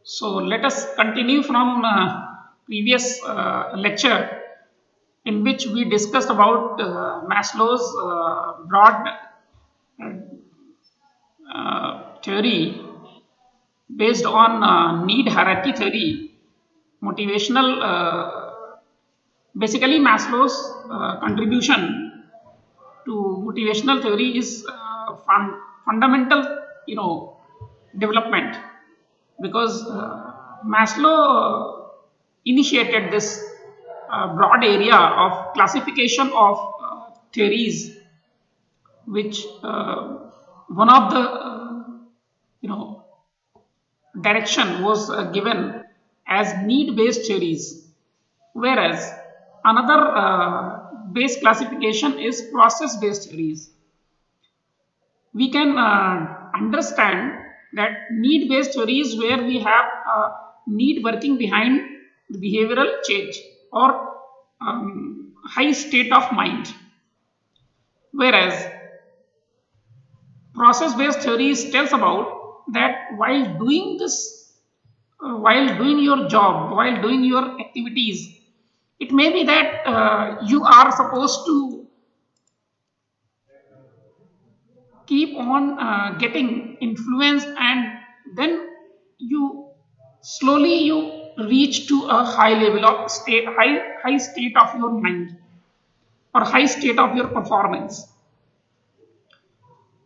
So let us continue from previous lecture in which we discussed about Maslow's broad theory based on need hierarchy theory, motivational. Basically, Maslow's contribution to motivational theory is fundamental, development, because Maslow initiated this broad area of classification of theories, which one of the you know direction was given as need-based theories, whereas another base classification is process-based theories. We can understand that need-based theories where we have need working behind the behavioral change or high state of mind, whereas process-based theories tells about that while doing this, while doing your job, while doing your activities, it may be that you are supposed to keep on getting influenced, and then you slowly you reach to a high level of state, high state of your mind or high state of your performance.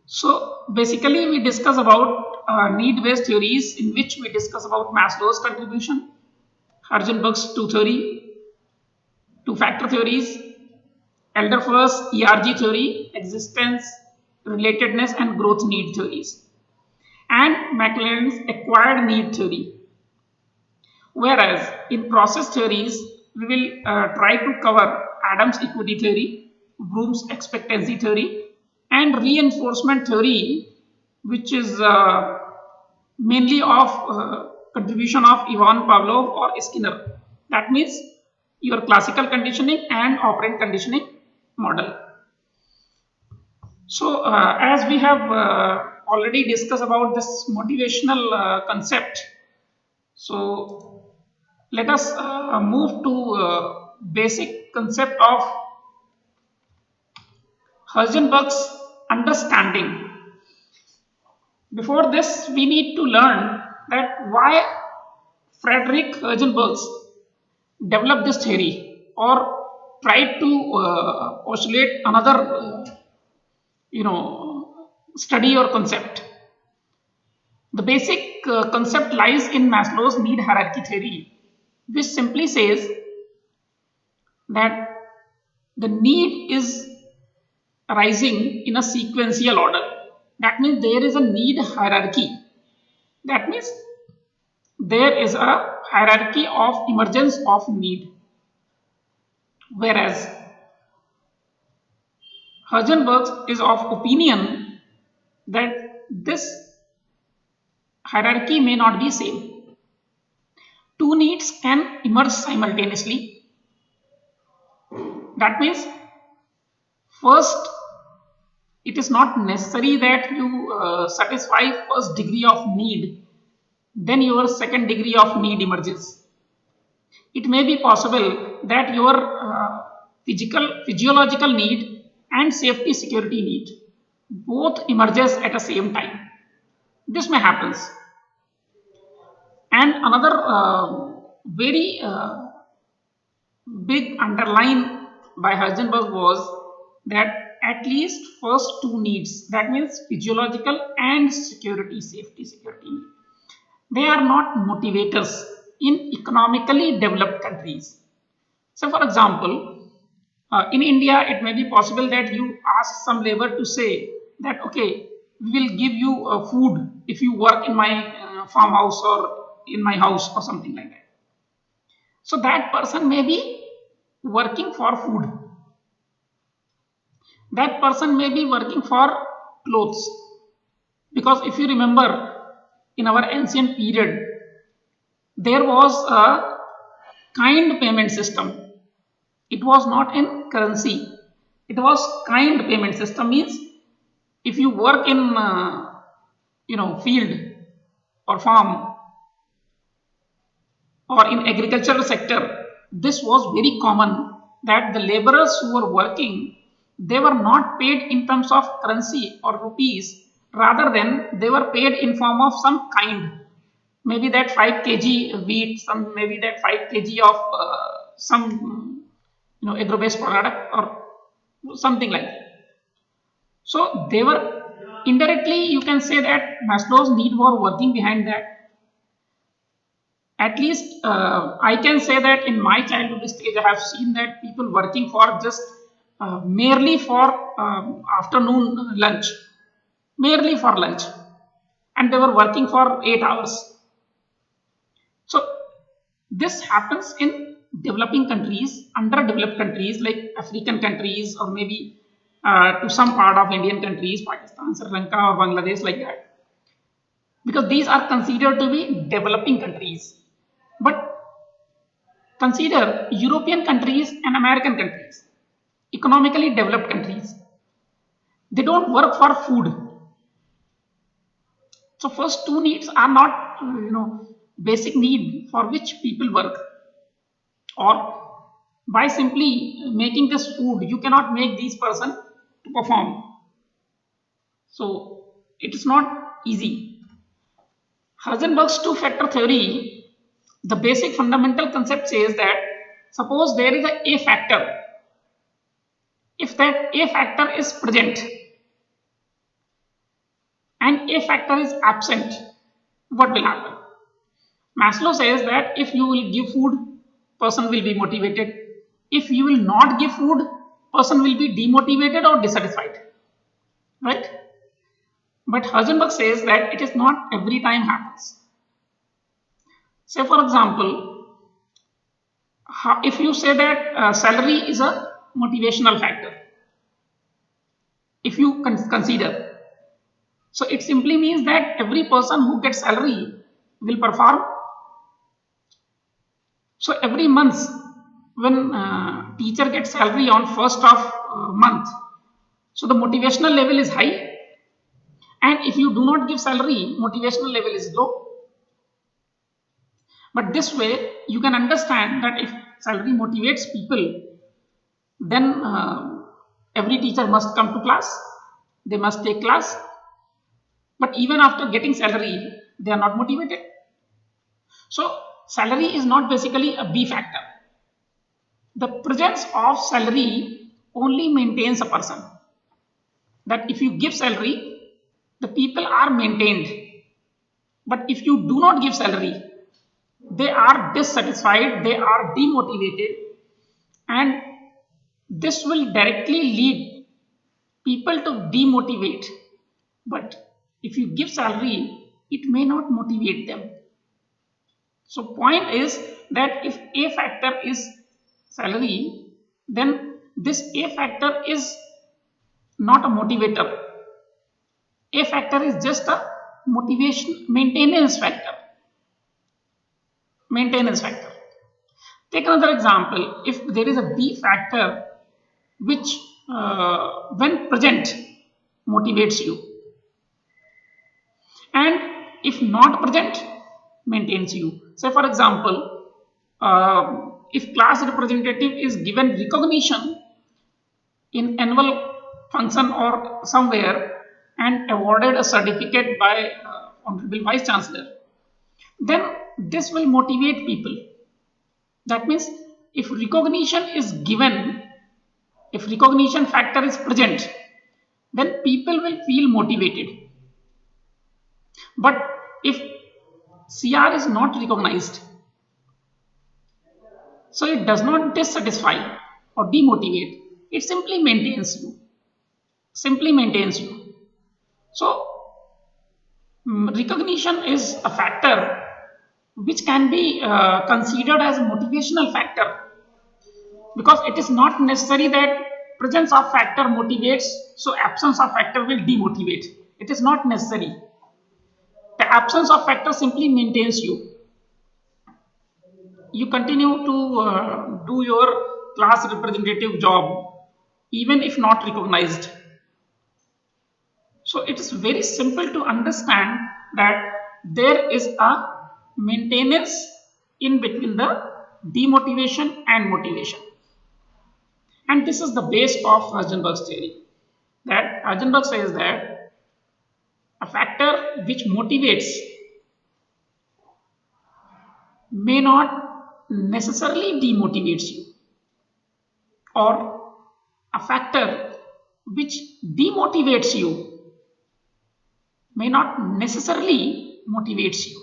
So basically we discuss about need-based theories, in which we discuss about Maslow's contribution, Heisenberg's two-factor theories, Elderfir's ERG theory, existence, relatedness and growth need theories, and McLaren's acquired need theory. Whereas in process theories, we will try to cover Adams' equity theory, Bloom's expectancy theory, and reinforcement theory, which is mainly of contribution of Ivan Pavlov or Skinner. That means your classical conditioning and operant conditioning model. So as we have already discussed about this motivational concept, so let us move to basic concept of Heisenberg's understanding. Before this, we need to learn that why Frederick Heisenberg developed this theory or tried to postulate another study or concept. The basic concept lies in Maslow's need hierarchy theory, which simply says that the need is arising in a sequential order. That means there is a need hierarchy. That means there is a hierarchy of emergence of need. Whereas Heisenberg is of opinion that this hierarchy may not be same. Two needs can emerge simultaneously. That means first, it is not necessary that you satisfy first degree of need, then your second degree of need emerges. It may be possible that your physiological need and safety security need both emerges at the same time. This may happen. And another very big underline by Heisenberg was that at least first two needs, that means physiological and safety security need, they are not motivators in economically developed countries. So for example, in India, it may be possible that you ask some labor to say that, okay, we will give you food if you work in my farmhouse or in my house or something like that. So that person may be working for food. That person may be working for clothes. Because if you remember, in our ancient period, there was a kind payment system. It was not in currency. It was kind payment system. Means if you work in field or farm, or in agricultural sector, this was very common that the laborers who were working, they were not paid in terms of currency or rupees, rather than they were paid in form of some kind. Maybe that 5 kg wheat, some maybe that 5 kg of some agro-based product or something like that. So they were indirectly, you can say that Maslow's need were working behind that. At least I can say that in my childhood stage, I have seen that people working for just merely for afternoon lunch, merely for lunch, and they were working for 8 hours. So this happens in developing countries, underdeveloped countries like African countries, or maybe to some part of Indian countries, Pakistan, Sri Lanka, or Bangladesh, like that, because these are considered to be developing countries. But consider European countries and American countries, economically developed countries. They don't work for food. So first two needs are not, basic need for which people work. Or by simply making this food, you cannot make these person to perform. So it is not easy. Heisenberg's two-factor theory, the basic fundamental concept says that suppose there is a factor. If that A factor is present and A factor is absent, what will happen? Maslow says that if you will give food, person will be motivated. If you will not give food, person will be demotivated or dissatisfied. Right? But Heisenberg says that it is not every time happens. Say for example, if you say that salary is a motivational factor, if you consider, so it simply means that every person who gets salary will perform. So every month when teacher gets salary on first of month, so the motivational level is high, and if you do not give salary, motivational level is low. But this way you can understand that if salary motivates people, then every teacher must come to class, they must take class. But even after getting salary, they are not motivated. So salary is not basically a B factor. The presence of salary only maintains a person. That if you give salary, the people are maintained. But if you do not give salary, they are dissatisfied, they are demotivated, and this will directly lead people to demotivate. But if you give salary, it may not motivate them. So point is that if A factor is salary, then this A factor is not a motivator. A factor is just a motivation maintenance factor. Maintenance factor. Take another example. If there is a B factor which when present motivates you, and if not present maintains you. Say for example, if class representative is given recognition in annual function or somewhere and awarded a certificate by honorable vice chancellor, then this will motivate people. That means if recognition is given, if recognition factor is present, then people will feel motivated. But if CR is not recognized, so it does not dissatisfy or demotivate, it simply maintains you. Simply maintains you. So recognition is a factor which can be considered as a motivational factor, because it is not necessary that presence of factor motivates, so absence of factor will demotivate. It is not necessary. The absence of factor simply maintains you. You continue to do your class representative job even if not recognized. So it is very simple to understand that there is a maintenance in between the demotivation and motivation. And this is the base of Heisenberg's theory. That Heisenberg says that a factor which motivates may not necessarily demotivates you, or a factor which demotivates you may not necessarily motivates you.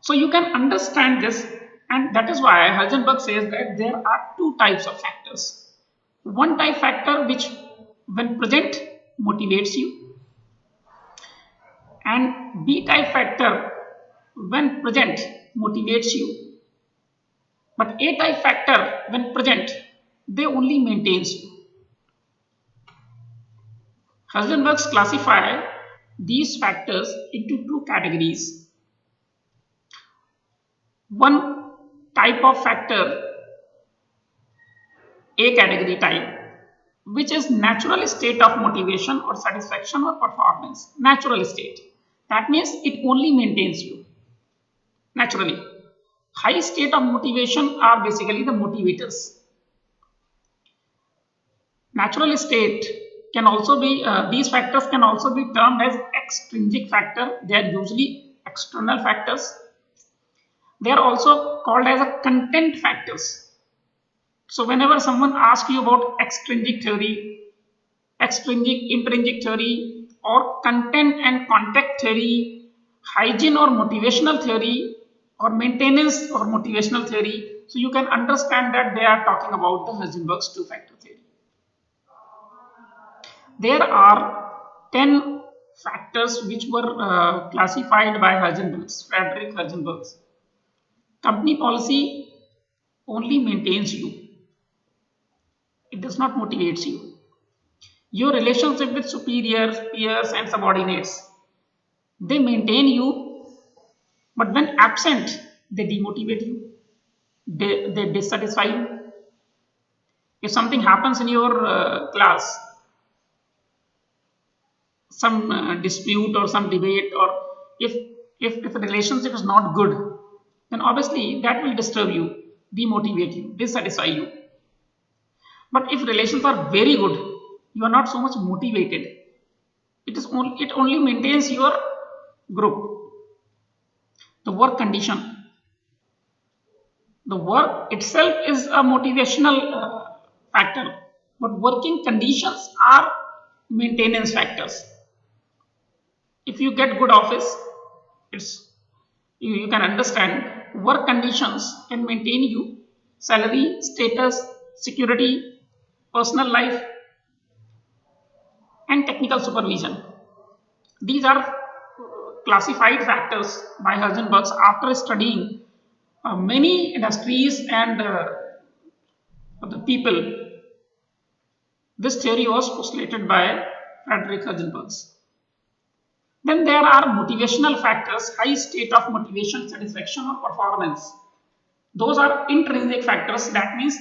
So you can understand this, and that is why Heisenberg says that there are two types of factors. One type factor which when present motivates you, and B type factor when present motivates you, but A type factor when present they only maintains you. Heisenberg classify these factors into two categories. One type of factor, A category type, which is natural state of motivation or satisfaction or performance. Natural state. That means it only maintains you naturally. High state of motivation are basically the motivators. Natural state can also be, these factors can also be termed as extrinsic factor. They are usually external factors. They are also called as a content factors. So whenever someone asks you about extrinsic theory, intrinsic theory, or content and contact theory, hygiene or motivational theory, or maintenance or motivational theory, so you can understand that they are talking about the Heisenberg's two-factor theory. There are 10 factors which were classified by Frederick Heisenberg. Company policy only maintains you. It does not motivate you. Your relationship with superiors, peers and subordinates, they maintain you, but when absent, they demotivate you. They dissatisfy you. If something happens in your class, some dispute or some debate, or if the relationship is not good, then obviously that will disturb you, demotivate you, dissatisfy you. But if relations are very good, you are not so much motivated. It only maintains your group. The work condition. The work itself is a motivational factor, but working conditions are maintenance factors. If you get good office, you can understand work conditions can maintain you, salary, status, security, personal life and technical supervision. These are classified factors by Heisenberg after studying many industries and the people. This theory was postulated by Frederick Heisenberg. Then there are motivational factors, high state of motivation, satisfaction or performance. Those are intrinsic factors. That means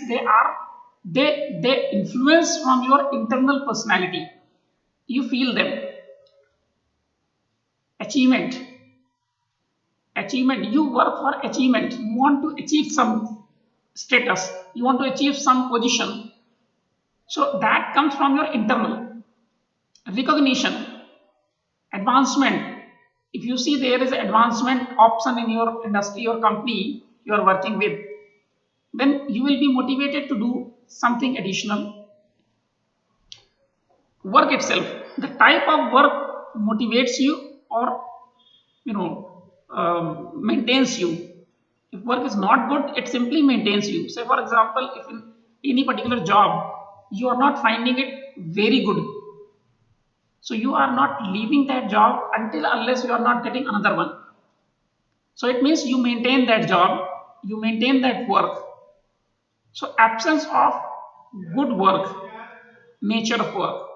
they influence from your internal personality. You feel them. Achievement. You work for achievement. You want to achieve some status. You want to achieve some position. So that comes from your internal. Recognition. Advancement. If you see there is an advancement option in your industry or company you are working with, then you will be motivated to do something additional. Work itself, the type of work motivates you or maintains you. If work is not good, it simply maintains you. Say for example, if in any particular job you are not finding it very good, so you are not leaving that job unless you are not getting another one. So it means you maintain that job, you maintain that work. So absence of good work, nature of work,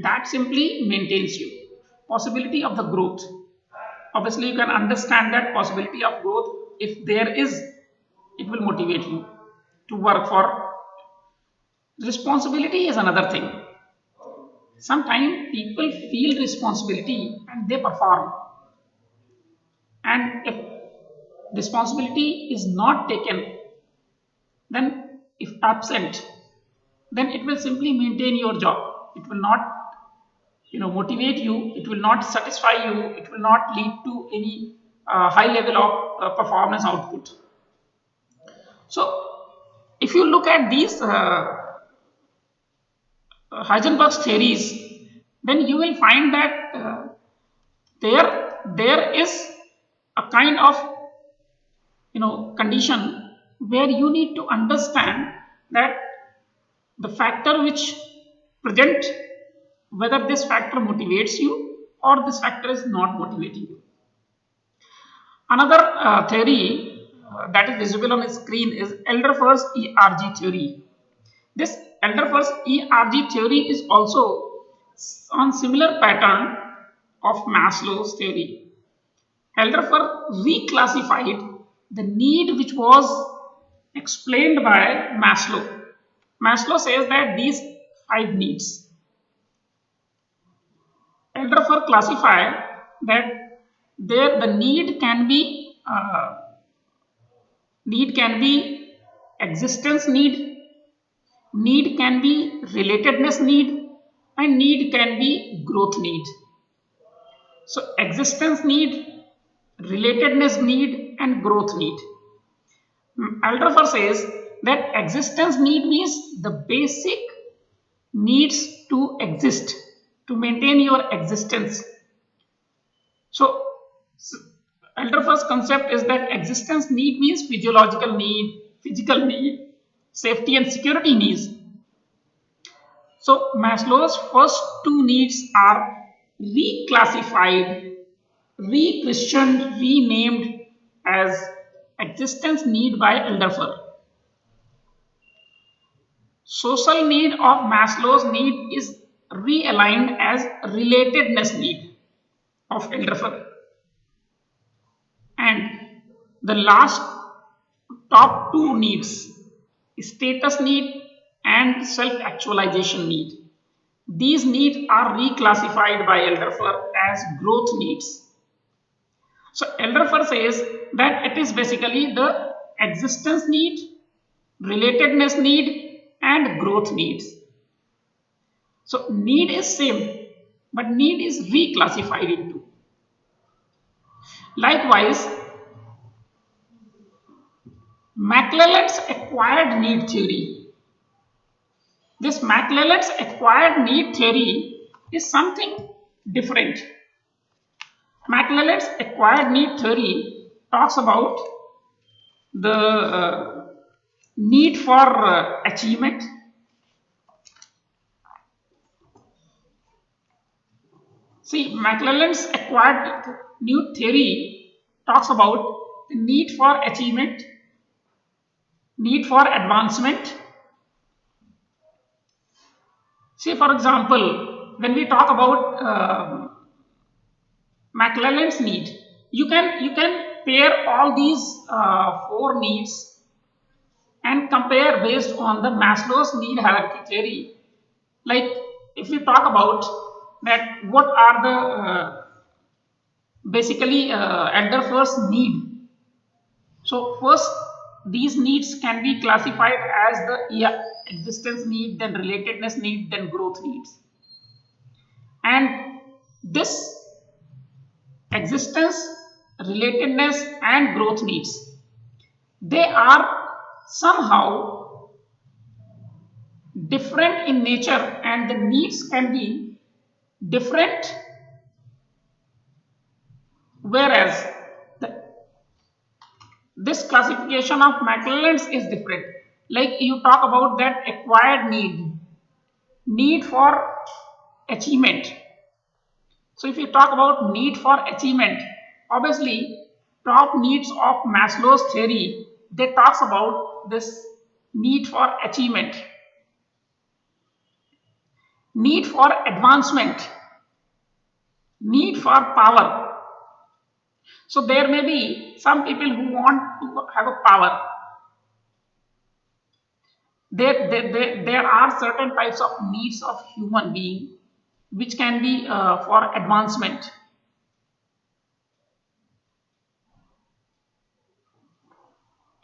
that simply maintains you. Possibility of the growth. Obviously you can understand that possibility of growth, if there is, it will motivate you to work for. Responsibility is another thing. Sometimes people feel responsibility and they perform. And responsibility is not taken, then if absent, then it will simply maintain your job. It will not motivate you, it will not satisfy you, it will not lead to any high level of performance output. So if you look at these Heisenberg's theories, then you will find that there is a kind of condition where you need to understand that the factor which present, whether this factor motivates you or this factor is not motivating you. Another theory that is visible on the screen is Elderfer's ERG theory. This Elderfer's ERG theory is also on similar pattern of Maslow's theory. Elderfer reclassified the need which was explained by Maslow. Maslow says that these 5 needs. Elderfer classified that the need can be existence need can be relatedness need, and need can be growth need. So existence need, relatedness need, and growth need. Alderfer says that existence need means the basic needs to exist, to maintain your existence. So Alderfer's concept is that existence need means physiological need, physical need, safety and security needs. So Maslow's first 2 needs are reclassified, re-questioned, renamed as existence need by Alderfer. Social need of Maslow's need is realigned as relatedness need of Alderfer. And the last top 2 needs, status need and self-actualization need. These needs are reclassified by Alderfer as growth needs. So Alderfer says that it is basically the existence need, relatedness need, and growth needs. So need is same, but need is reclassified into. Likewise, McClelland's acquired need theory. This McClelland's acquired need theory is something different. McClelland's acquired need theory talks about the need for achievement. See, McClelland's acquired need theory talks about the need for achievement, need for advancement. See, for example, when we talk about McClelland's need, you can pair all these 4 needs and compare based on the Maslow's need hierarchy theory. Like if we talk about that, what are the basically Alderfer's need. So first, these needs can be classified as the existence need, then relatedness need, then growth needs. And this existence, relatedness, and growth needs, they are somehow different in nature, and the needs can be different, whereas this classification of McClelland's is different. Like you talk about that acquired need for achievement. So if you talk about need for achievement, obviously top needs of Maslow's theory, they talks about this need for achievement, need for advancement, need for power. So there may be some people who want to have a power. There are certain types of needs of human being which can be for advancement.